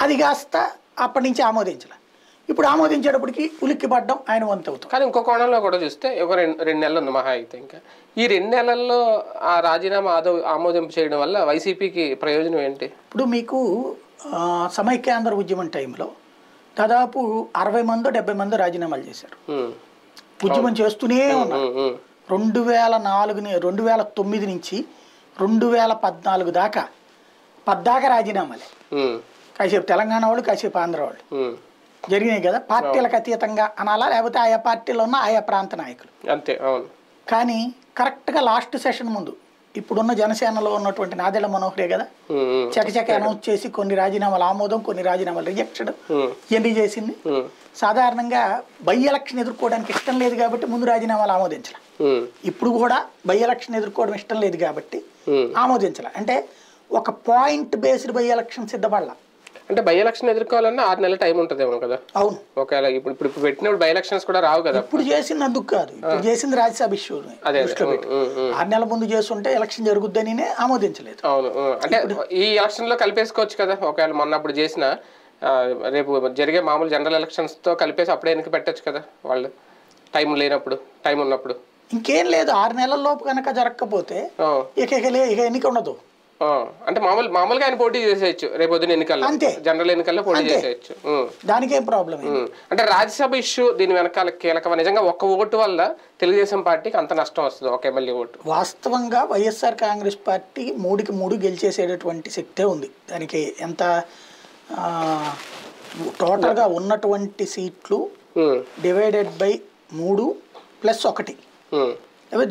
అది కాస్త అప్పటి నుంచి ఆమోదించాల. ఇప్పుడు ఆమోదించేటప్పటికి ఉలిక్కి పడ్డం ఆయన వంతు అవుతుంది. కానీ ఇంకో కోణంలో కూడా చూస్తే ఒక రెండు నెలలు ఉంది మహా అయితే. ఇంకా ఈ 2 నెలల్లో ఆ రాజీనామా ఆమోదింపు చేయడం వల్ల వైసీపీకి ప్రయోజనం ఏంటి? ఇప్పుడు మీకు సమైక్యాంధ్ర ఉద్యమం టైంలో దాదాపు 60 మందో 70 మందో రాజీనామాలు చేశారు. ఉద్యమం చేస్తూనే ఉన్నారు. 2009 నుంచి 2014 దాకా రాజీనామాలే. కాసేపు తెలంగాణ వాళ్ళు, కాసేపు ఆంధ్ర వాళ్ళు జరిగినాయి కదా. పార్టీలకు అతీతంగా అనాలా, లేకపోతే ఆయా పార్టీలో ఉన్న ఆయా ప్రాంత నాయకులు అంతే. అవును. కానీ కరెక్ట్గా లాస్ట్ సెషన్ ముందు ఇప్పుడున్న జనసేనలో ఉన్నటువంటి నాదెళ్ల మనోహరే కదా చకచక అనౌన్స్ చేసి కొన్ని రాజీనామాలు ఆమోదం, కొన్ని రాజీనామాలు రిజెక్షన్ ఎన్ని చేసింది. సాధారణంగా బై ఎలక్షన్ ఎదుర్కోవడానికి ఇష్టం లేదు కాబట్టి ముందు రాజీనామాలు ఆమోదించాల. ఇప్పుడు కూడా బై ఎలక్షన్ ఎదుర్కోవడం ఇష్టం లేదు కాబట్టి ఆమోదించాల. అంటే ఒక పాయింట్ బేస్డ్ బై ఎలక్షన్ సిద్ధపడాల. అంటే బై ఎలక్షన్ ఎదుర్కోవాలన్నా 6 నెలల టైం ఉంటుందేమో కదా. అవును. ఒకవేళ ఇప్పుడు పెట్టినప్పుడు బై ఎలక్షన్స్ కూడా రావు కదా. ఇప్పుడు చేసింది అందుకు కాదు, ఇప్పుడు చేసింది రాజ్యసభ ఇష్యూ. 6 నెలల ముందు చేస్తుంటే ఎలక్షన్ జరుగుద్దని ఆమోదించలేదు. అవును. అంటే ఈ ఎలక్షన్ లో కలిపేసుకోవచ్చు కదా. ఒకవేళ మొన్నప్పుడు చేసిన రేపు జరిగే మామూలు జనరల్ ఎలక్షన్స్ తో కలిపేసి అప్పుడే ఎన్నిక పెట్టచ్చు కదా వాళ్ళు, టైం లేనప్పుడు, టైం ఉన్నప్పుడు. ఇంకేం లేదు, 6 నెలల లోపు కనుక జరగకపోతే ఇక ఎన్నిక ఉండదు. అంటే మామూలుగా ఆయన పోటీ చేసేయచ్చు రేపు పొద్దున ఎన్నికల్లో, అంతే. జనరల్ ఎన్నికల్లో పోటీ చేసేయచ్చు. దానికేం ప్రాబ్లం. అంటే రాజ్యసభ ఇష్యూ దీని వెనకాల కీలకం. నిజంగా ఒక్క ఓటు వల్ల తెలుగుదేశం పార్టీకి అంత నష్టం వస్తుంది, ఒక ఎమ్మెల్యే ఓటు. వాస్తవంగా వైఎస్ఆర్ కాంగ్రెస్ పార్టీ 3కి 3 గెలిచేసేటటువంటి శక్తే ఉంది. దానికి ఎంత టోటల్గా ఉన్నటువంటి సీట్లు డివైడెడ్ బై 3 + 1